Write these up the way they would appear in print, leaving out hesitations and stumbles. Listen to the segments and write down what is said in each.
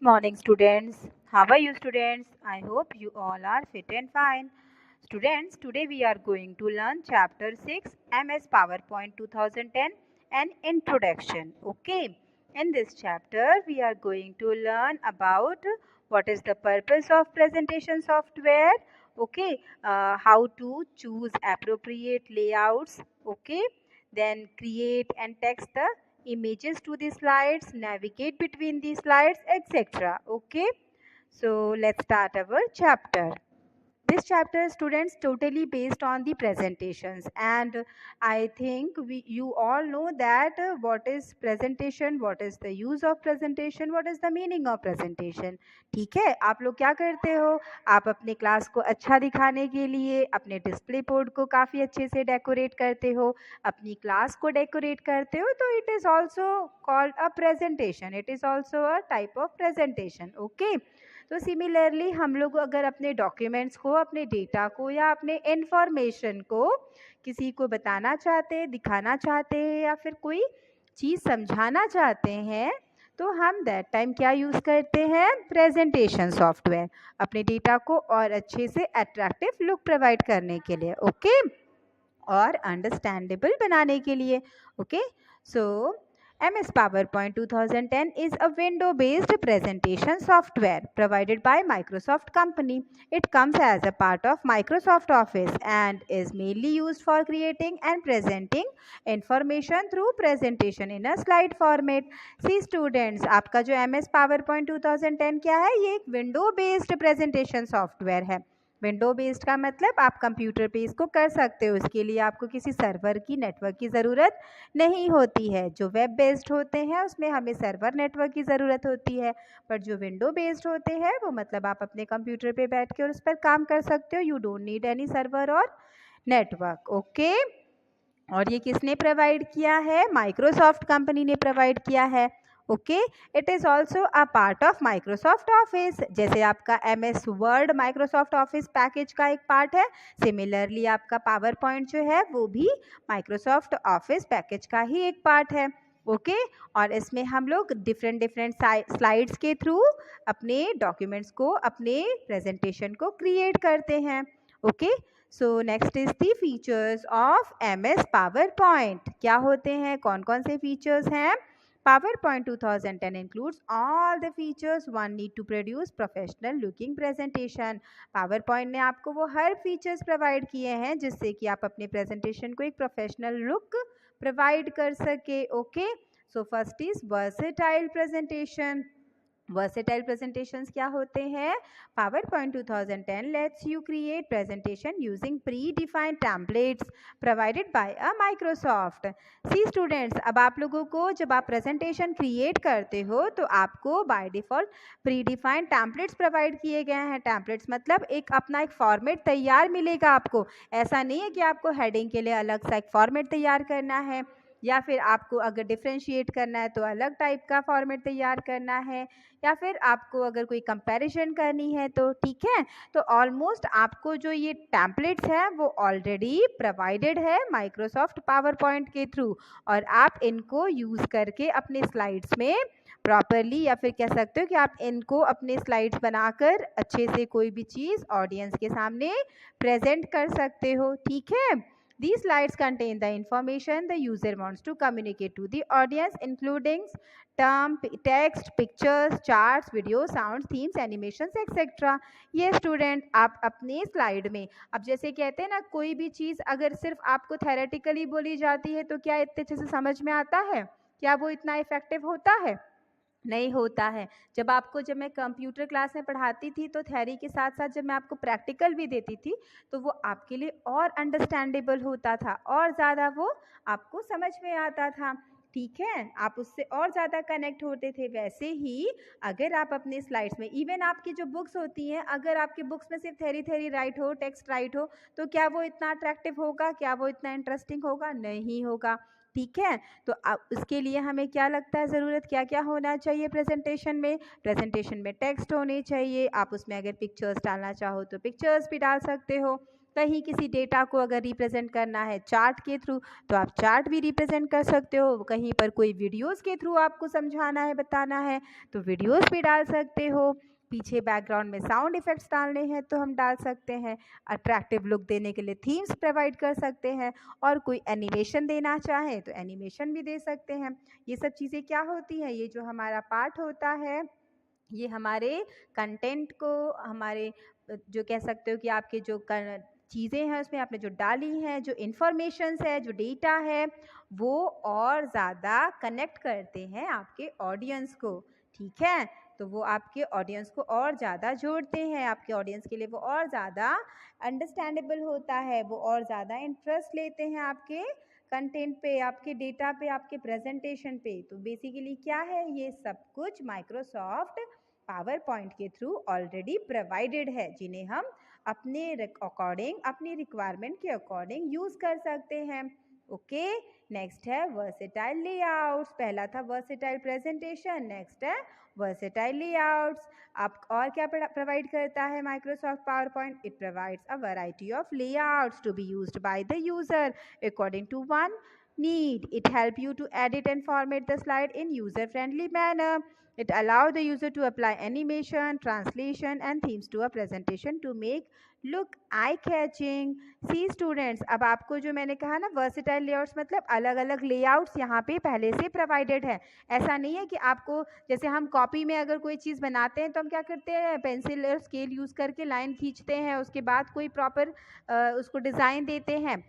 Morning, students. How are you, students? I hope you all are fit and fine. Students, today we are going to learn chapter 6 MS PowerPoint 2010 an introduction. Okay. In this chapter, we are going to learn about what is the purpose of presentation software. Okay. How to choose appropriate layouts. Okay. Then create and text the images to the slides, navigate between the slides, etc. Okay, so let's start our chapter. This chapter, students, totally based on the presentations, and I think you all know that what is presentation, what is the use of presentation, what is the meaning of presentation. ठीक है, आप लोग क्या करते हो? आप अपने class को अच्छा दिखाने के लिए अपने डिस्प्ले बोर्ड को काफ़ी अच्छे से डेकोरेट करते हो, अपनी क्लास को डेकोरेट करते हो, तो it is also called a presentation, it is also a type of presentation. Okay, तो सिमिलरली हम लोग अगर अपने डॉक्यूमेंट्स को, अपने डेटा को या अपने इंफॉर्मेशन को किसी को बताना चाहते हैं, दिखाना चाहते हैं या फिर कोई चीज़ समझाना चाहते हैं, तो हम दैट टाइम क्या यूज़ करते हैं? प्रेजेंटेशन सॉफ्टवेयर, अपने डेटा को और अच्छे से अट्रैक्टिव लुक प्रोवाइड करने के लिए. ओके, और अंडरस्टैंडेबल बनाने के लिए. Okay, so MS PowerPoint 2010 is a window-based presentation software provided by Microsoft Company. It comes as a part of Microsoft Office and is mainly used for creating and presenting information through presentation in a slide format. See students, आपका जो MS PowerPoint 2010 क्या है? ये एक window-based presentation software है. Window based का मतलब आप कंप्यूटर पे इसको कर सकते हो, इसके लिए आपको किसी सर्वर की, नेटवर्क की ज़रूरत नहीं होती है. जो वेब बेस्ड होते हैं उसमें हमें सर्वर नेटवर्क की ज़रूरत होती है, पर जो विंडो बेस्ड होते हैं वो मतलब आप अपने कंप्यूटर पे बैठ के और उस पर काम कर सकते हो. You don't need any server और नेटवर्क. ओके, और ये किसने प्रोवाइड किया है? माइक्रोसॉफ्ट कंपनी ने प्रोवाइड किया है. Okay, it is also a part of Microsoft office. जैसे आपका MS word Microsoft office package का एक पार्ट है, सिमिलरली आपका पावर पॉइंट जो है वो भी माइक्रोसॉफ्ट ऑफिस पैकेज का ही एक पार्ट है. ओके, और इसमें हम लोग डिफरेंट डिफरेंट स्लाइड्स के थ्रू अपने डॉक्यूमेंट्स को, अपने प्रेजेंटेशन को क्रिएट करते हैं. Okay, so next is the features of MS PowerPoint. क्या होते हैं, कौन कौन से फीचर्स हैं? PowerPoint 2010 includes all the features one need to produce professional looking presentation. PowerPoint ने आपको वो हर फीचर्स प्रोवाइड किए हैं जिससे कि आप अपने प्रेजेंटेशन को एक प्रोफेशनल लुक प्रोवाइड कर सके. Okay, so first is versatile presentation. Versatile presentations क्या होते हैं? PowerPoint 2010 lets you create presentation using pre-defined templates provided by a Microsoft. See students, अब आप लोगों को जब आप प्रेजेंटेशन क्रिएट करते हो तो आपको by default pre defined templates provide किए गए हैं. टैम्पलेट्स मतलब एक अपना एक फॉर्मेट तैयार मिलेगा आपको. ऐसा नहीं है कि आपको हेडिंग के लिए अलग सा एक फॉर्मेट तैयार करना है, या फिर आपको अगर डिफ्रेंशिएट करना है तो अलग टाइप का फॉर्मेट तैयार करना है, या फिर आपको अगर कोई कंपैरिजन करनी है तो ठीक है. तो ऑलमोस्ट आपको जो ये टैम्पलेट्स हैं वो ऑलरेडी प्रोवाइडेड है माइक्रोसॉफ्ट पावर पॉइंट के थ्रू, और आप इनको यूज़ करके अपने स्लाइड्स में प्रॉपरली, या फिर कह सकते हो कि आप इनको अपने स्लाइड्स बनाकर अच्छे से कोई भी चीज़ ऑडियंस के सामने प्रेजेंट कर सकते हो. ठीक है, these slides contain the information the user wants to communicate to the audience, including term, text, pictures, charts, video, sounds, themes, animations, etc. ये स्टूडेंट आप अपने स्लाइड में, अब जैसे कहते हैं ना, कोई भी चीज़ अगर सिर्फ आपको थेरेटिकली बोली जाती है तो क्या इतने अच्छे से समझ में आता है? क्या वो इतना इफेक्टिव होता है? नहीं होता है. जब मैं कंप्यूटर क्लास में पढ़ाती थी तो थ्योरी के साथ साथ जब मैं आपको प्रैक्टिकल भी देती थी तो वो आपके लिए और अंडरस्टैंडेबल होता था, और ज़्यादा वो आपको समझ में आता था. ठीक है, आप उससे और ज़्यादा कनेक्ट होते थे. वैसे ही अगर आप अपने स्लाइड्स में, इवन आपकी जो बुक्स होती हैं, अगर आपकी बुक्स में सिर्फ थ्योरी राइट हो, टेक्स्ट राइट हो, तो क्या वो इतना अट्रैक्टिव होगा? क्या वो इतना इंटरेस्टिंग होगा? नहीं होगा. ठीक है, तो उसके लिए हमें क्या लगता है ज़रूरत, क्या क्या होना चाहिए प्रेजेंटेशन में? प्रेजेंटेशन में टेक्स्ट होने चाहिए, आप उसमें अगर पिक्चर्स डालना चाहो तो पिक्चर्स भी डाल सकते हो. कहीं किसी डेटा को अगर रिप्रेजेंट करना है चार्ट के थ्रू तो आप चार्ट भी रिप्रेजेंट कर सकते हो, कहीं पर कोई वीडियोस के थ्रू आपको समझाना है बताना है तो वीडियोस भी डाल सकते हो, पीछे बैकग्राउंड में साउंड इफ़ेक्ट्स डालने हैं तो हम डाल सकते हैं, अट्रैक्टिव लुक देने के लिए थीम्स प्रोवाइड कर सकते हैं और कोई एनिमेशन देना चाहें तो एनिमेशन भी दे सकते हैं। ये सब चीज़ें क्या होती हैं, ये जो हमारा पार्ट होता है ये हमारे कंटेंट को, हमारे जो कह सकते हो कि आपके जो चीज़ें हैं उसमें आपने जो डाली हैं, जो इन्फॉर्मेशंस है, जो डेटा है, वो और ज़्यादा कनेक्ट करते हैं आपके ऑडियंस को, ठीक है। तो वो आपके ऑडियंस को और ज़्यादा जोड़ते हैं, आपके ऑडियंस के लिए वो और ज़्यादा अंडरस्टैंडेबल होता है, वो और ज़्यादा इंटरेस्ट लेते हैं आपके कंटेंट पे, आपके डेटा पे, आपके प्रेजेंटेशन पे। तो बेसिकली क्या है, ये सब कुछ माइक्रोसॉफ्ट पावर पॉइंट के थ्रू ऑलरेडी प्रोवाइडेड है, जिन्हें हम अपने अकॉर्डिंग, अपनी रिक्वायरमेंट के अकॉर्डिंग यूज़ कर सकते हैं। ओके, नेक्स्ट है वर्सेटाइल लेआउट्स। पहला था वर्सेटाइल प्रेजेंटेशन, नेक्स्ट है वर्सेटाइल लेआउट्स। आप और क्या प्रोवाइड करता है Microsoft PowerPoint? It provides a variety of layouts to be used by the user according to one need. It help you to edit and format the slide in user friendly manner. It allow the user to apply animation, translation and themes to a presentation to make look eye catching. See students, अब आपको जो मैंने कहा ना versatile layouts मतलब अलग अलग layouts यहाँ पे पहले से provided है। ऐसा नहीं है कि आपको, जैसे हम कॉपी में अगर कोई चीज़ बनाते हैं तो हम क्या करते हैं, पेंसिल और स्केल यूज़ करके लाइन खींचते हैं, उसके बाद कोई प्रॉपर उसको डिज़ाइन देते हैं,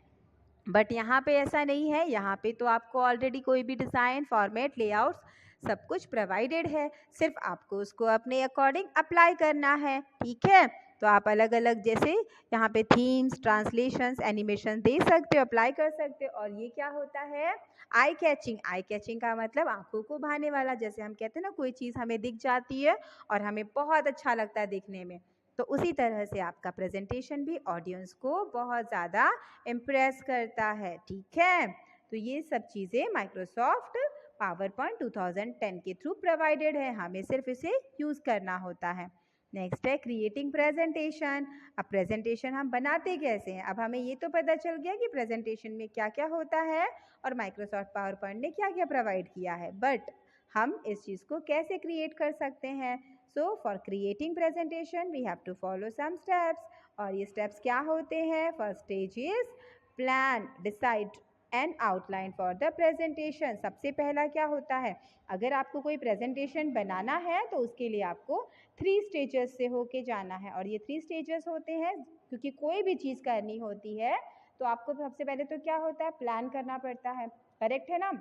बट यहाँ पे ऐसा नहीं है। यहाँ पे तो आपको ऑलरेडी कोई भी डिज़ाइन, फॉर्मेट, लेआउट्स सब कुछ प्रोवाइडेड है, सिर्फ आपको उसको अपने अकॉर्डिंग अप्लाई करना है, ठीक है। तो आप अलग अलग जैसे यहाँ पे थीम्स, ट्रांसलेशंस, एनिमेशन दे सकते हो, अप्लाई कर सकते हो। और ये क्या होता है, आई कैचिंग। आई कैचिंग का मतलब आंखों को भाने वाला, जैसे हम कहते हैं ना कोई चीज़ हमें दिख जाती है और हमें बहुत अच्छा लगता है दिखने में, तो उसी तरह से आपका प्रेजेंटेशन भी ऑडियंस को बहुत ज़्यादा इम्प्रेस करता है, ठीक है। तो ये सब चीज़ें माइक्रोसॉफ्ट पावर पॉइंट 2010 के थ्रू प्रोवाइडेड है, हमें सिर्फ इसे यूज़ करना होता है। नेक्स्ट है क्रिएटिंग प्रेजेंटेशन। अब प्रेजेंटेशन हम बनाते कैसे हैं, अब हमें ये तो पता चल गया कि प्रेजेंटेशन में क्या क्या होता है और माइक्रोसॉफ्ट पावर पॉइंट ने क्या क्या प्रोवाइड किया है, बट हम इस चीज़ को कैसे क्रिएट कर सकते हैं। So for creating presentation we have to follow some steps, और ये steps क्या होते हैं। First stage is plan, decide and outline for the presentation। सबसे पहला क्या होता है, अगर आपको कोई presentation बनाना है तो उसके लिए आपको 3 stages से होके जाना है, और ये 3 stages होते हैं क्योंकि कोई भी चीज़ करनी होती है तो आपको सबसे पहले तो क्या होता है, प्लान करना पड़ता है, करेक्ट है ना।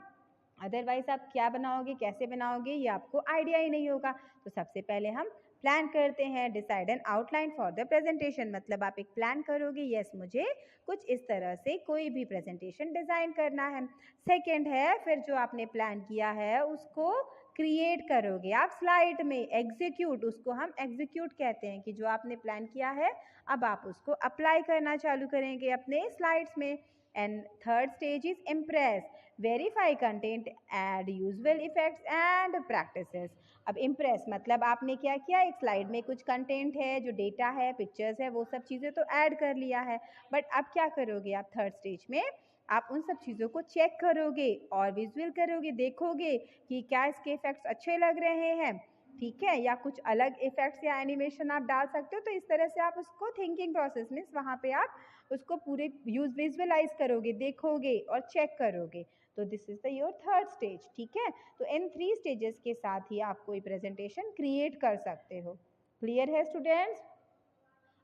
अदरवाइज आप क्या बनाओगे, कैसे बनाओगे, ये आपको आइडिया ही नहीं होगा। तो सबसे पहले हम प्लान करते हैं। Decide and outline for the presentation, मतलब आप एक प्लान करोगे, यस मुझे कुछ इस तरह से कोई भी प्रेजेंटेशन डिज़ाइन करना है। सेकंड है, फिर जो आपने प्लान किया है उसको क्रिएट करोगे आप स्लाइड में, एग्जीक्यूट, उसको हम एग्जीक्यूट कहते हैं कि जो आपने प्लान किया है अब आप उसको अप्लाई करना चालू करेंगे अपने स्लाइड्स में। And third stage is impress, verify content, add visual effects and practices. अब इम्प्रेस मतलब आपने क्या किया, एक स्लाइड में कुछ कंटेंट है, जो डेटा है, पिक्चर्स है, वो सब चीज़ें तो ऐड कर लिया है, बट अब क्या करोगे आप थर्ड स्टेज में, आप उन सब चीज़ों को चेक करोगे और विजुअल करोगे, देखोगे कि क्या इसके इफेक्ट्स अच्छे लग रहे हैं, ठीक है, या कुछ अलग इफेक्ट्स या एनिमेशन आप डाल सकते हो। तो इस तरह से आप उसको थिंकिंग प्रोसेस में वहाँ पे आप उसको पूरे यूज विजुअलाइज करोगे, देखोगे और चेक करोगे। तो this is the your third stage, ठीक है। तो इन 3 स्टेजेस के साथ ही आप कोई प्रेजेंटेशन क्रिएट कर सकते हो। क्लियर है स्टूडेंट्स।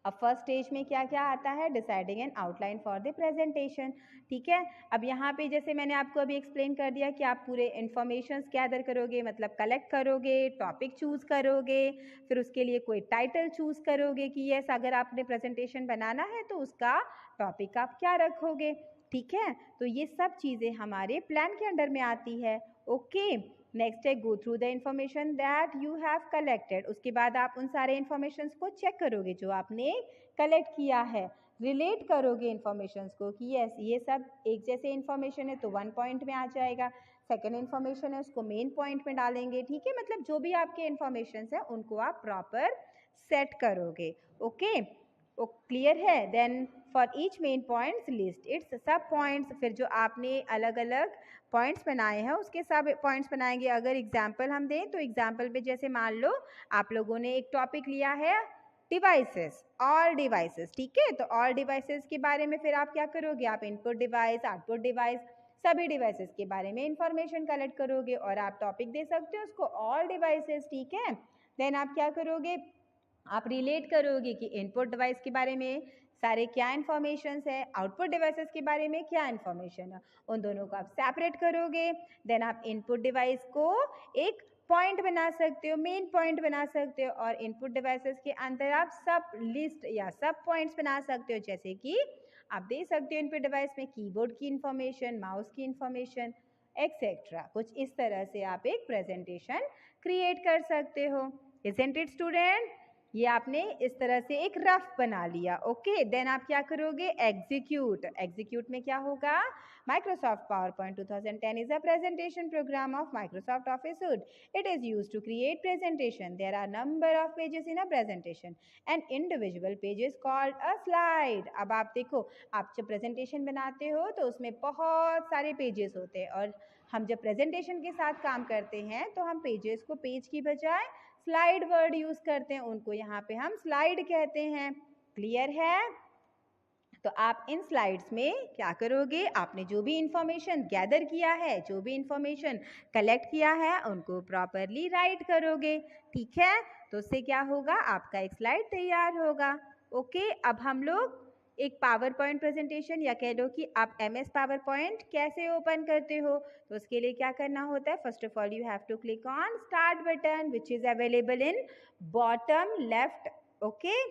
अब फर्स्ट स्टेज में क्या क्या आता है, deciding N outline for the presentation, ठीक है। अब यहाँ पे जैसे मैंने आपको अभी एक्सप्लेन कर दिया कि आप पूरे इन्फॉर्मेशंस गैदर करोगे, मतलब कलेक्ट करोगे, टॉपिक चूज़ करोगे, फिर उसके लिए कोई टाइटल चूज़ करोगे कि यस अगर आपने प्रेजेंटेशन बनाना है तो उसका टॉपिक आप क्या रखोगे, ठीक है। तो ये सब चीज़ें हमारे प्लान के अंडर में आती है, ओके। नेक्स्ट है go through the information that you have collected, उसके बाद आप उन सारे इन्फॉर्मेशन को चेक करोगे जो आपने कलेक्ट किया है, रिलेट करोगे इन्फॉर्मेशन को कि यस ये सब एक जैसे इन्फॉर्मेशन है तो 1 पॉइंट में आ जाएगा, सेकेंड इन्फॉर्मेशन है उसको मेन पॉइंट में डालेंगे, ठीक है। मतलब जो भी आपके इन्फॉर्मेशन है उनको आप प्रॉपर सेट करोगे, ओके। वो क्लियर है। Then for each main points list its sub points, फिर जो आपने अलग अलग पॉइंट्स बनाए हैं उसके सब पॉइंट्स बनाएंगे। अगर एग्जाम्पल हम दें तो एग्जाम्पल पे जैसे मान लो आप लोगों ने एक टॉपिक लिया है डिवाइसेस, ऑल डिवाइसेस, ठीक है। तो ऑल डिवाइसेस के बारे में फिर आप क्या करोगे, आप इनपुट डिवाइस, आउटपुट डिवाइस, सभी डिवाइसेस के बारे में इंफॉर्मेशन कलेक्ट करोगे और आप टॉपिक दे सकते हो उसको ऑल डिवाइसेस, ठीक है। देन आप क्या करोगे, आप रिलेट करोगे कि इनपुट डिवाइस के बारे में सारे क्या इन्फॉर्मेशन है, आउटपुट डिवाइसेस के बारे में क्या इन्फॉर्मेशन है, उन दोनों को आप सेपरेट करोगे। देन आप इनपुट डिवाइस को एक पॉइंट बना सकते हो, मेन पॉइंट बना सकते हो, और इनपुट डिवाइसेस के अंदर आप सब लिस्ट या सब पॉइंट्स बना सकते हो। जैसे कि आप दे सकते हो इनपुट डिवाइस में कीबोर्ड की इंफॉर्मेशन, माउस की इंफॉर्मेशन एक्सेट्रा। कुछ इस तरह से आप एक प्रेजेंटेशन क्रिएट कर सकते हो। Isn't it student? ये आपने इस तरह से एक रफ बना लिया। ओके, देन आप क्या करोगे, एग्जीक्यूट। एग्जीक्यूट में क्या होगा, Microsoft PowerPoint 2010 is a presentation programme of Microsoft office suit. It is used to create presentation. There are number of pages in a presentation. An individual page is called a slide. अब आप देखो, आप जब presentation बनाते हो तो उसमें बहुत सारे पेजेस होते हैं, और हम जब प्रेजेंटेशन के साथ काम करते हैं तो हम पेजेस को पेज की बजाय स्लाइड वर्ड यूज करते हैं, उनको यहाँ पे हम स्लाइड कहते हैं। क्लियर है? तो आप इन स्लाइड्स में क्या करोगे, आपने जो भी इंफॉर्मेशन गैदर किया है, जो भी इंफॉर्मेशन कलेक्ट किया है, उनको प्रॉपरली राइट करोगे, ठीक है। तो उससे क्या होगा, आपका एक स्लाइड तैयार होगा। ओके, अब हम लोग एक पावर पॉइंट प्रेजेंटेशन, या कह लो कि आप MS पावर पॉइंट कैसे ओपन करते हो, तो उसके लिए क्या करना होता है, first of all you have to click on start button which is available in bottom left. Okay,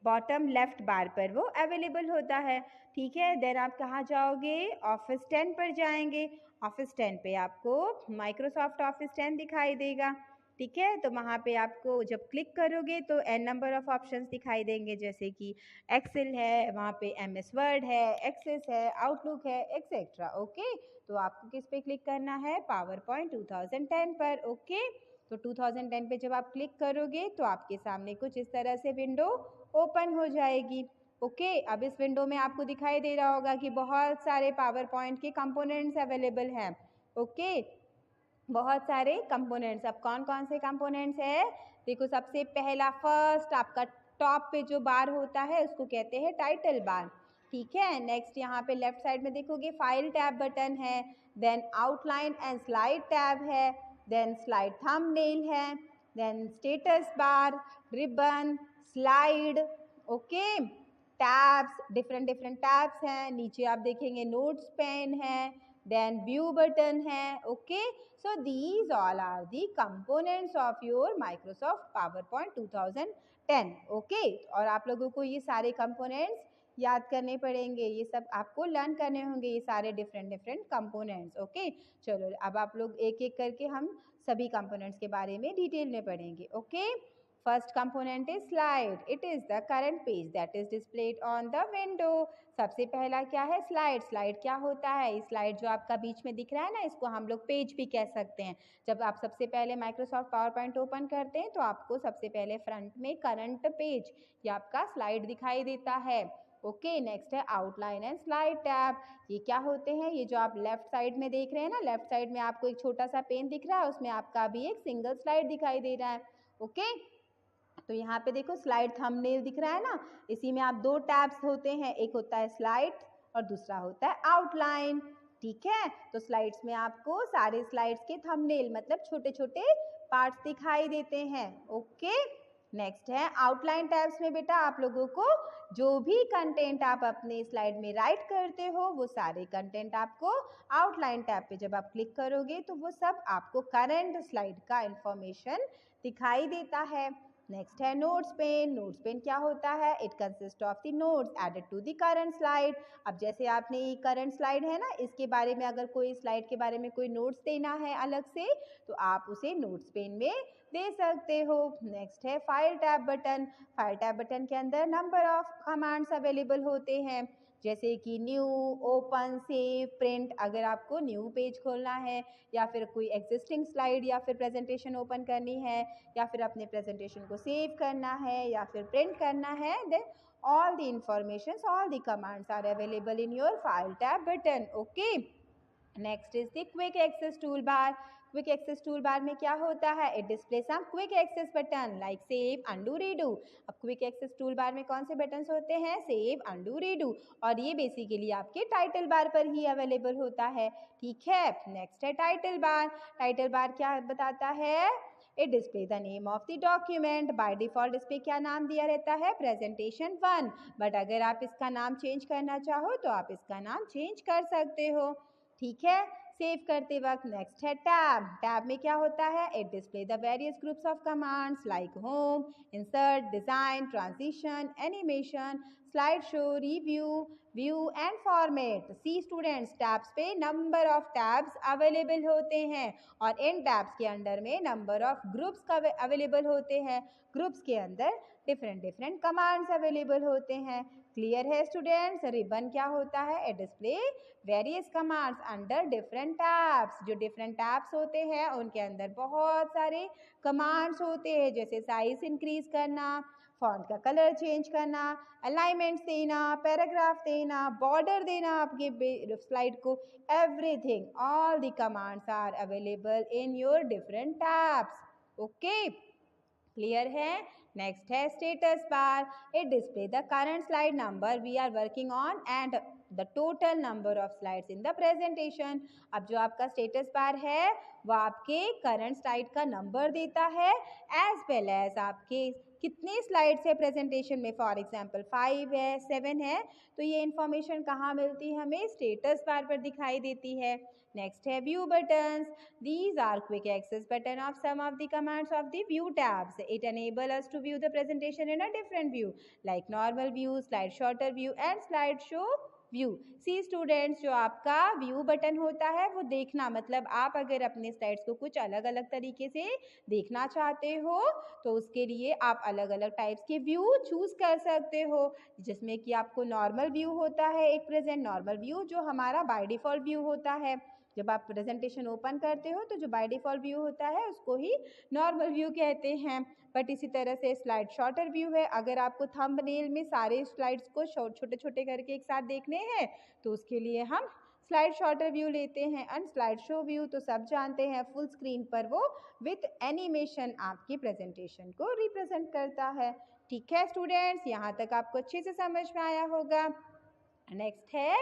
bottom left bar पर वो अवेलेबल होता है, ठीक है। देन आप कहाँ जाओगे, ऑफिस 10 पर जाएंगे। ऑफिस 10 पे आपको माइक्रोसॉफ्ट ऑफिस 10 दिखाई देगा, ठीक है। तो वहाँ पे आपको जब क्लिक करोगे तो n नंबर ऑफ ऑप्शंस दिखाई देंगे, जैसे कि एक्सेल है, वहाँ पे MS वर्ड है, एक्सेस है, आउटलुक है, एक्सेट्रा। ओके, तो आपको किस पे क्लिक करना है, पावर पॉइंट 2010 पर। ओके, तो 2010 पे जब आप क्लिक करोगे तो आपके सामने कुछ इस तरह से विंडो ओपन हो जाएगी। ओके, अब इस विंडो में आपको दिखाई दे रहा होगा कि बहुत सारे पावर पॉइंट के कंपोनेंट्स अवेलेबल हैं। ओके, बहुत सारे कंपोनेंट्स। अब कौन कौन से कंपोनेंट्स है, देखो सबसे पहला फर्स्ट आपका टॉप पे जो बार होता है उसको कहते हैं टाइटल बार, ठीक है। नेक्स्ट यहाँ पे लेफ्ट साइड में देखोगे फाइल टैब बटन है, then outline and slide tab है, देन स्लाइड थंबनेल है, then status bar, ribbon, slide, okay, tabs, different different tabs हैं। नीचे आप देखेंगे नोट्स पेन है, then view button है। Okay, so these all are the components of your Microsoft PowerPoint 2010। Okay, और आप लोगों को ये सारे components याद करने पड़ेंगे, ये सब आपको लर्न करने होंगे, ये सारे डिफरेंट डिफरेंट कंपोनेंट्स। ओके, चलो अब आप लोग एक एक करके हम सभी कंपोनेंट्स के बारे में डिटेल में पढ़ेंगे। Okay, first component is slide, it is the current page that is displayed on the window. सबसे पहला क्या है, स्लाइड। स्लाइड क्या होता है, ये स्लाइड जो आपका बीच में दिख रहा है ना, इसको हम लोग पेज भी कह सकते हैं। जब आप सबसे पहले माइक्रोसॉफ्ट पावर पॉइंट ओपन करते हैं तो आपको सबसे पहले फ्रंट में करंट पेज या आपका स्लाइड दिखाई देता है। ओके, नेक्स्ट है आउटलाइन एंड स्लाइड टैब। ये क्या होते हैं, ये जो आप लेफ्ट साइड में देख रहे हैं ना, लेफ्ट साइड में आपको एक छोटा सा पेन दिख रहा है, उसमें आपका अभी एक सिंगल स्लाइड दिखाई दे रहा है। ओके, तो यहाँ पे देखो स्लाइड थंबनेल दिख रहा है ना, इसी में आप दो टैब्स होते हैं, एक होता है स्लाइड और दूसरा होता है आउटलाइन, ठीक है। तो स्लाइड्स में आपको सारे स्लाइड्स के थंबनेल मतलब छोटे छोटे पार्ट्स दिखाई देते हैं। ओके, नेक्स्ट है आउटलाइन टैब्स में बेटा आप लोगों को जो भी कंटेंट आप अपने स्लाइड में राइट करते हो वो सारे कंटेंट आपको आउटलाइन टैब पे जब आप क्लिक करोगे तो वो सब आपको करंट स्लाइड का इंफॉर्मेशन दिखाई देता है। नेक्स्ट है नोट्स पेन। नोट्स पेन क्या होता है, it consist of the notes added to the current slide. अब जैसे आपने ये करंट स्लाइड है ना, इसके बारे में अगर कोई स्लाइड के बारे में कोई नोट्स देना है अलग से तो आप उसे नोट्स पेन में दे सकते हो। नेक्स्ट है file tab button. File tab button के अंदर नंबर ऑफ कमांड्स अवेलेबल होते हैं, जैसे कि न्यू, ओपन, सेव, प्रिंट। अगर आपको न्यू पेज खोलना है या फिर कोई एग्जिस्टिंग स्लाइड या फिर प्रेजेंटेशन ओपन करनी है या फिर अपने प्रेजेंटेशन को सेव करना है या फिर प्रिंट करना है, then all the informations, all the commands are available in your file tab button. Okay, next is the quick access toolbar. Quick access tool bar में क्या होता है? It display some quick access button like save, undo, redo. अब quick access tool bar में कौन से buttons होते हैं? Save, undo, redo. और ये बेसिकली आपके टाइटल बार पर ही अवेलेबल होता है। ठीक है, नेक्स्ट है टाइटल बार। टाइटल बार क्या बताता है? It display the name of the document. By default इस पे क्या नाम दिया रहता है? प्रेजेंटेशन 1। बट अगर आप इसका नाम चेंज करना चाहो तो आप इसका नाम चेंज कर सकते हो। ठीक है, सेव करते वक्त। नेक्स्ट है टैब। टैब में क्या होता है? It display the various groups of commands like home, insert, design, transition, animation, slide show, review, view and format. See students, tabs पे नंबर ऑफ टैब्स अवेलेबल होते हैं और इन टैब्स के अंडर में नंबर ऑफ ग्रुप्स का available होते हैं। ग्रुप्स के अंदर डिफरेंट कमांड्स अवेलेबल होते हैं। क्लियर है स्टूडेंट्स? रिबन क्या होता है? It display various commands under different tabs. जो डिफरेंट टैब्स होते हैं उनके अंदर बहुत सारे कमांड्स होते हैं, जैसे साइज इंक्रीज करना, फॉन्ट का कलर चेंज करना, अलाइनमेंट्स देना, पैराग्राफ देना, बॉर्डर देना आपके स्लाइड को, everything, all the commands are available in your different tabs. Okay, clear है? नेक्स्ट है status bar. It display the current slide number we are working on and the total number of slides in the presentation. अब जो आपका status bar है वो आपके current slide का number देता है एज वेल एज आपके कितने स्लाइड्स है प्रेजेंटेशन में। फॉर एग्जांपल 5 है, 7 है, तो ये इंफॉर्मेशन कहाँ मिलती है? हमें स्टेटस बार पर दिखाई देती है। नेक्स्ट है view buttons. These are quick access button of some of the commands of the view tabs. It enables us to view the presentation in a different view like normal view, slide shorter view and slideshow view. See students, जो आपका view button होता है वो देखना, मतलब आप अगर अपने स्लाइड्स को कुछ अलग अलग तरीके से देखना चाहते हो तो उसके लिए आप अलग अलग टाइप्स के व्यू चूज कर सकते हो, जिसमें कि आपको नॉर्मल व्यू होता है, एक प्रेजेंट नॉर्मल व्यू जो हमारा बाय डिफॉल्ट व्यू होता है। जब आप प्रेजेंटेशन ओपन करते हो तो जो बाय डिफॉल्ट व्यू होता है उसको ही नॉर्मल व्यू कहते हैं। बट इसी तरह से स्लाइड शॉर्टर व्यू है। अगर आपको थंबनेल में सारे स्लाइड्स को छोटे छोटे करके एक साथ देखने हैं तो उसके लिए हम स्लाइड शॉर्टर व्यू लेते हैं। एंड स्लाइड शो व्यू तो सब जानते हैं, फुल स्क्रीन पर वो विथ एनिमेशन आपकी प्रेजेंटेशन को रिप्रेजेंट करता है। ठीक है स्टूडेंट्स, यहाँ तक आपको अच्छे से समझ में आया होगा। नेक्स्ट है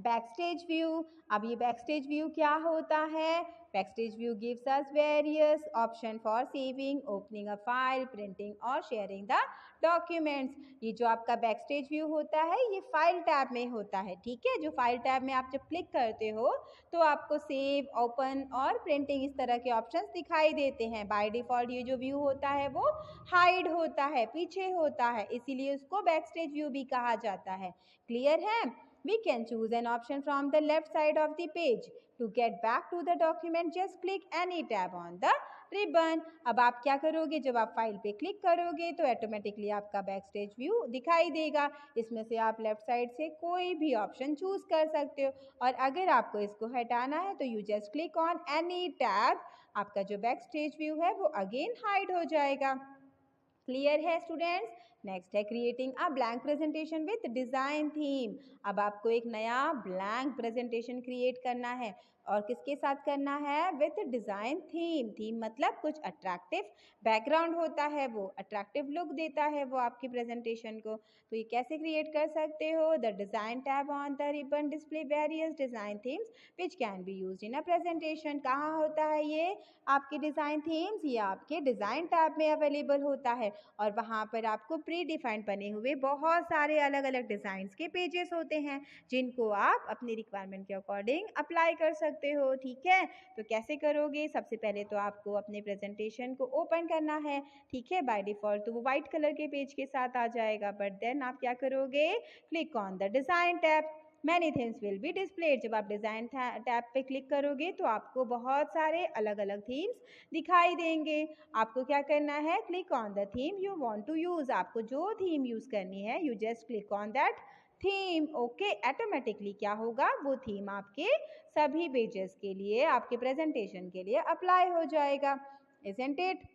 बैकस्टेज व्यू। अब ये बैकस्टेज व्यू क्या होता है? Backstage view gives us various option for saving, opening a file, printing और शेयरिंग द डॉक्यूमेंट्स। ये जो आपका बैकस्टेज व्यू होता है ये फाइल टैब में होता है। ठीक है, जो फाइल टैब में आप जब क्लिक करते हो तो आपको सेव, ओपन और प्रिंटिंग इस तरह के ऑप्शंस दिखाई देते हैं। बाय डिफॉल्ट ये जो व्यू होता है वो हाइड होता है, पीछे होता है, इसीलिए उसको बैकस्टेज व्यू भी कहा जाता है। क्लियर है? We can choose an option from the left side of the page. To get back to the document, just click any tab on the ribbon. अब आप क्या करोगे? जब आप फाइल पे क्लिक करोगे तो ऑटोमेटिकली आपका बैकस्टेज व्यू दिखाई देगा। इसमें से आप लेफ्ट साइड से कोई भी ऑप्शन चूज कर सकते हो और अगर आपको इसको हटाना है तो you just click on any tab. आपका जो बैकस्टेज व्यू है वो अगेन हाइड हो जाएगा। क्लियर है स्टूडेंट्स? नेक्स्ट है creating a blank presentation with design theme. अब आपको एक नया ब्लैंक प्रेजेंटेशन क्रिएट करना है और किसके साथ करना है? With design theme. थीम मतलब कुछ अट्रैक्टिव बैकग्राउंड होता है, वो अट्रैक्टिव लुक देता है वो आपकी प्रेजेंटेशन को। तो ये कैसे क्रिएट कर सकते हो? The design tab on the ribbon display various design themes which can be used in a presentation. कहाँ होता है ये आपके डिजाइन थीम्स? ये आपके डिजाइन टैब में अवेलेबल होता है और वहाँ पर आपको प्री डिफाइंड बने हुए बहुत सारे अलग अलग डिज़ाइंस के पेजेस होते हैं जिनको आप अपनी रिक्वायरमेंट के अकॉर्डिंग अप्लाई कर सकते हो। ठीक है, तो कैसे करोगे? सबसे पहले तो आपको अपने प्रेजेंटेशन को ओपन करना है। ठीक है, बाय डिफॉल्ट तो वो वाइट कलर के पेज के साथ आ जाएगा, बट देन आप क्या करोगे? Click on the design tab. Many themes will be displayed. जब आप डिज़ाइन टैब पे क्लिक करोगे तो आपको बहुत सारे अलग अलग थीम्स दिखाई देंगे। आपको क्या करना है? Click on the theme you want to use. आपको जो थीम यूज़ करनी है you just click on that theme. Okay, automatically क्या होगा, वो थीम आपके सभी पेजेस के लिए, आपके प्रेजेंटेशन के लिए अप्लाई हो जाएगा। Isn't it?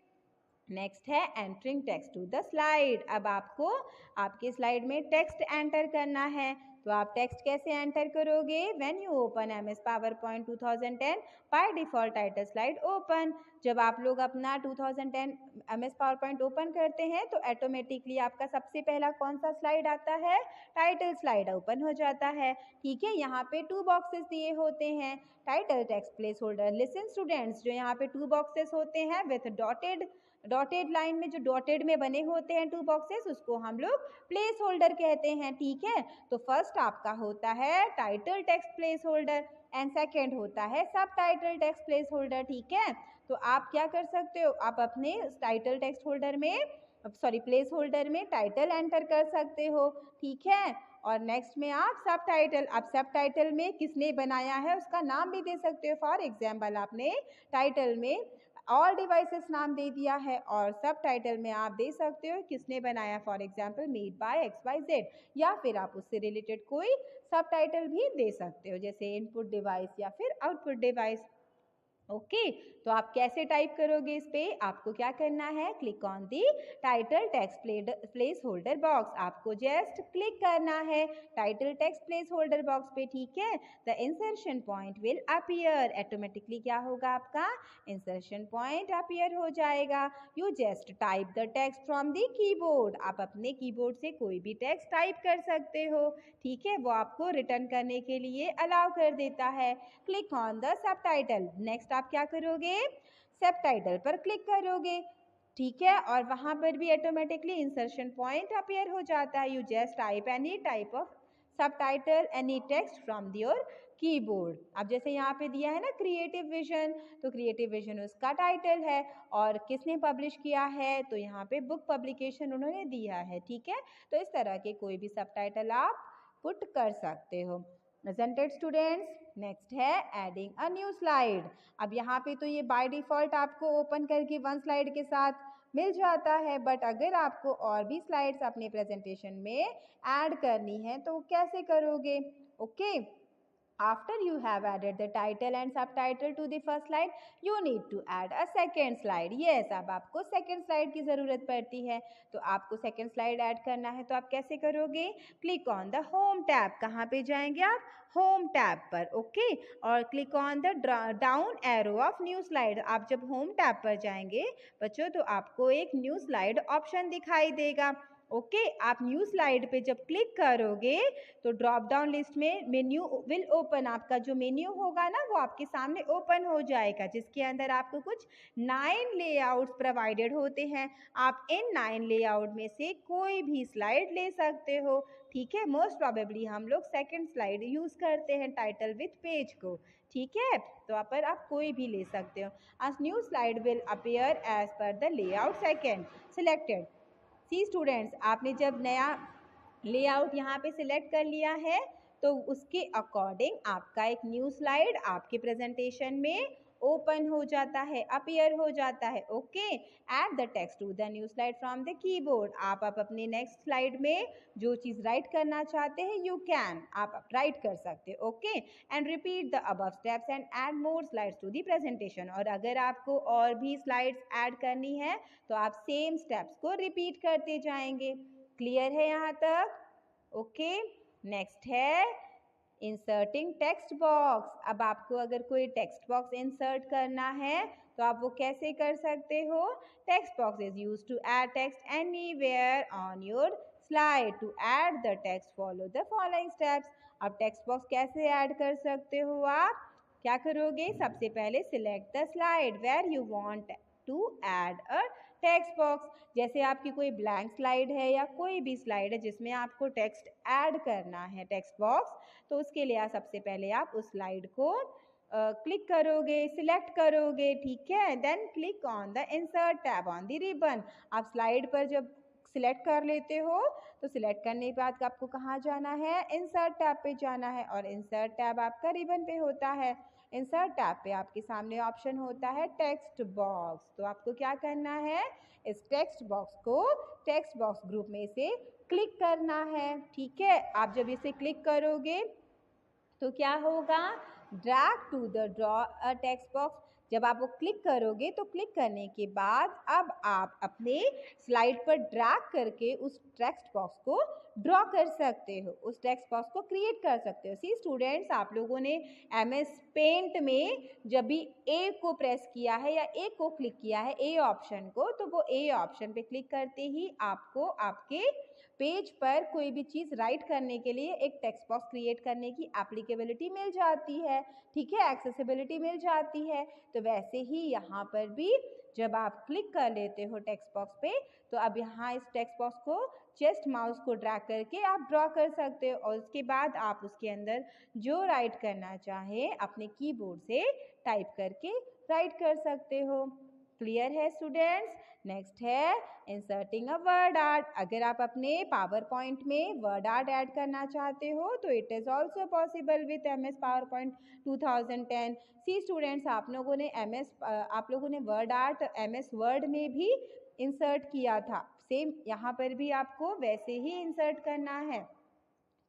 नेक्स्ट है entering text to the slide. अब आपको आपके स्लाइड में टेक्स्ट एंटर करना है, तो आप टेक्स्ट कैसे एंटर करोगे? When you open MS PowerPoint 2010 by default title slide open. जब आप लोग अपना 2010 MS PowerPoint ओपन करते हैं तो ऑटोमेटिकली आपका सबसे पहला कौन सा स्लाइड आता है? टाइटल स्लाइड ओपन हो जाता है। ठीक है, यहाँ पे 2 बॉक्सेस दिए होते हैं, title, text, place holder. Listen students, जो यहाँ पे 2 बॉक्सेस होते हैं विथ डॉटेड लाइन में, जो डॉटेड में बने होते हैं 2 बॉक्सेस, उसको हम लोग प्लेस होल्डर कहते हैं। ठीक है, तो फर्स्ट आपका होता है title text place holder and second होता है सब टाइटल टेक्स्ट प्लेस होल्डर। ठीक है, तो आप क्या कर सकते हो, आप अपने टाइटल टेक्स्ट होल्डर में, सॉरी प्लेस होल्डर में टाइटल एंटर कर सकते हो। ठीक है, और नेक्स्ट में आप सब टाइटल, आप सब टाइटल में किसने बनाया है उसका नाम भी दे सकते हो। फॉर एग्जाम्पल आपने टाइटल में ऑल डिवाइसेस नाम दे दिया है और सब टाइटल में आप दे सकते हो किसने बनाया, for example made by XYZ, या फिर आप उससे रिलेटेड कोई सब टाइटल भी दे सकते हो, जैसे इनपुट डिवाइस या फिर आउटपुट डिवाइस। ओके, तो आप कैसे टाइप करोगे इस पे? आपको क्या करना है, click on the title text place holder box. आपको जस्ट क्लिक करना है title text place holder box पे। ठीक है, the insertion point will appear. Automatically क्या होगा, आपका इंसर्शन पॉइंट अपीयर हो जाएगा। You just type the text from the keyboard. आप अपने कीबोर्ड से कोई भी टेक्स्ट टाइप कर सकते हो। ठीक है, वो आपको रिटर्न करने के लिए अलाउ कर देता है। Click on the subtitle. Next आप क्या करोगे, सबटाइटल पर क्लिक करोगे। ठीक है, और वहां पर भी ऑटोमेटिकली इंसर्शन पॉइंट अपीयर हो जाता है। You just type any type of subtitle, any text from your keyboard. अब जैसे यहाँ पे दिया है ना क्रिएटिव विजन, तो क्रिएटिव विजन उसका टाइटल है और किसने पब्लिश किया है, तो यहाँ पे बुक पब्लिकेशन उन्होंने दिया है। ठीक है, तो इस तरह के कोई भी सबटाइटल आप पुट कर सकते हो। Isn't it students? नेक्स्ट है एडिंग अ न्यू स्लाइड। अब यहाँ पे तो ये बाय डिफॉल्ट आपको ओपन करके 1 स्लाइड के साथ मिल जाता है, बट अगर आपको और भी स्लाइड्स अपने प्रेजेंटेशन में ऐड करनी है तो कैसे करोगे? Okay, after you have added the title and subtitle to the first slide, you need to add a second slide. Yes, अब आपको second slide की ज़रूरत पड़ती है, तो आपको second slide add करना है, तो आप कैसे करोगे? Click on the home tab. कहाँ पे जाएंगे आप? Home tab पर। ओके, और click on the down arrow of new slide. आप जब home tab पर जाएंगे बच्चों, तो आपको एक new slide ऑप्शन दिखाई देगा। ओके, आप न्यू स्लाइड पे जब क्लिक करोगे तो ड्रॉप डाउन लिस्ट में मेन्यू विल ओपन। आपका जो मेन्यू होगा ना वो आपके सामने ओपन हो जाएगा, जिसके अंदर आपको कुछ 9 लेआउट्स प्रोवाइडेड होते हैं। आप इन 9 लेआउट में से कोई भी स्लाइड ले सकते हो। ठीक है, मोस्ट प्रोबेबली हम लोग सेकंड स्लाइड यूज़ करते हैं टाइटल विथ पेज को। ठीक है, तो आप कोई भी ले सकते हो। A new slide will appear as per the layout second selected. See students, आपने जब नया लेआउट यहाँ पे सिलेक्ट कर लिया है तो उसके अकॉर्डिंग आपका एक न्यू स्लाइड आपके प्रेजेंटेशन में ओपन हो जाता है, अपीयर हो जाता है। Okay, add the text to the new slide from the keyboard. आप अपने नेक्स्ट स्लाइड में जो चीज़ राइट करना चाहते हैं यू कैन, आप राइट कर सकते हो। Okay, and repeat the above steps and add more slides to the presentation. और अगर आपको और भी स्लाइड्स ऐड करनी है तो आप सेम स्टेप्स को रिपीट करते जाएंगे। क्लियर है यहाँ तक? ओके, नेक्स्ट है इंसर्टिंग टेक्स्ट बॉक्स। अब आपको अगर कोई टेक्स्ट बॉक्स इंसर्ट करना है तो आप वो कैसे कर सकते हो? Text box is used to add text anywhere on your slide. To add the text follow the following steps. अब टेक्स्ट बॉक्स कैसे ऐड कर सकते हो आप? क्या करोगे? सबसे पहले select the slide where you want to add a text box. जैसे आपकी कोई ब्लैंक स्लाइड है या कोई भी स्लाइड है जिसमें आपको टेक्स्ट ऐड करना है, टेक्स्ट बॉक्स, तो उसके लिए सबसे पहले आप उस स्लाइड को क्लिक करोगे, सिलेक्ट करोगे। ठीक है, then click on the insert tab on the ribbon. आप स्लाइड पर जब सिलेक्ट कर लेते हो तो सिलेक्ट करने के बाद आपको कहाँ जाना है? इंसर्ट टैब पे जाना है, और इंसर्ट टैब आपका रिबन पे होता है। इंसर्ट टैब पे आपके सामने ऑप्शन होता है टेक्स्ट बॉक्स। तो आपको क्या करना है, इस टेक्स्ट बॉक्स को टेक्स्ट बॉक्स ग्रुप में से क्लिक करना है। ठीक है, आप जब इसे क्लिक करोगे तो क्या होगा, drag to the draw a text box. जब आप वो क्लिक करोगे तो क्लिक करने के बाद अब आप अपने स्लाइड पर ड्रैग करके उस टेक्स्ट बॉक्स को ड्रॉ कर सकते हो, उस टेक्स्ट बॉक्स को क्रिएट कर सकते हो। सी स्टूडेंट्स, आप लोगों ने MS पेंट में जब भी ए को प्रेस किया है या ए को क्लिक किया है, ए ऑप्शन को, तो वो ए ऑप्शन पे क्लिक करते ही आपको आपके पेज पर कोई भी चीज़ राइट करने के लिए एक टेक्स्ट बॉक्स क्रिएट करने की एप्लीकेबिलिटी मिल जाती है। ठीक है, एक्सेसिबिलिटी मिल जाती है। तो वैसे ही यहाँ पर भी जब आप क्लिक कर लेते हो टेक्स्ट बॉक्स पे, तो अब यहाँ इस टेक्स्ट बॉक्स को जस्ट माउस को ड्रैग करके आप ड्रॉ कर सकते हो और उसके बाद आप उसके अंदर जो राइट करना चाहे अपने कीबोर्ड से टाइप करके राइट कर सकते हो। क्लियर है स्टूडेंट्स? नेक्स्ट है इंसर्टिंग अ वर्ड आर्ट। अगर आप अपने पावर पॉइंट में वर्ड आर्ट ऐड करना चाहते हो तो it is also possible with MS power point 2010। See students, आप लोगों ने वर्ड आर्ट MS वर्ड में भी इंसर्ट किया था। सेम यहाँ पर भी आपको वैसे ही इंसर्ट करना है।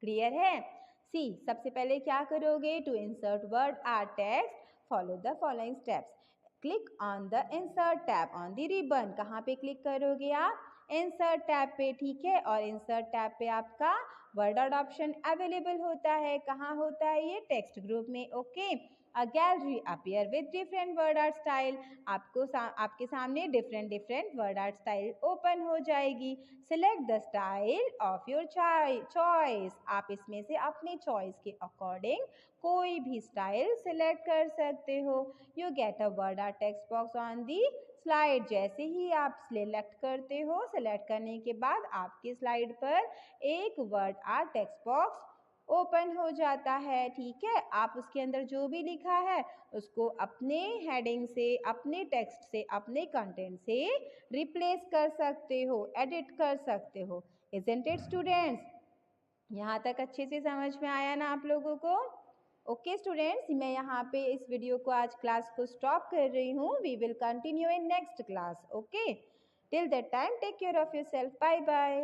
क्लियर है? सी, सबसे पहले क्या करोगे, to insert word art text follow the following steps. Click on the insert tab on the ribbon. कहाँ पे क्लिक करोगे आप, इंसर्ट टैब पे। ठीक है, और इंसर्ट टैब पे आपका वर्ड आर्ट ऑप्शन अवेलेबल होता है। कहाँ होता है ये, टेक्स्ट ग्रुप में। Okay, a gallery appear with different word art style. आपके सामने different word art style open हो जाएगी। Select the style of your choice. आप इसमें से अपने चॉइस के अकॉर्डिंग कोई भी स्टाइल सिलेक्ट कर सकते हो। You get a word art text box on the slide. जैसे ही आप सिलेक्ट करते हो, सिलेक्ट करने के बाद आपकी स्लाइड पर एक word art text box open हो जाता है। ठीक है, आप उसके अंदर जो भी लिखा है उसको अपने हेडिंग से, अपने टेक्स्ट से, अपने कंटेंट से रिप्लेस कर सकते हो, एडिट कर सकते हो। Isn't it students? यहाँ तक अच्छे से समझ में आया ना आप लोगों को? ओके स्टूडेंट्स, मैं यहाँ पे इस वीडियो को आज क्लास को स्टॉप कर रही हूँ। We will continue in next class. Okay, till that time take care of yourself. Bye bye.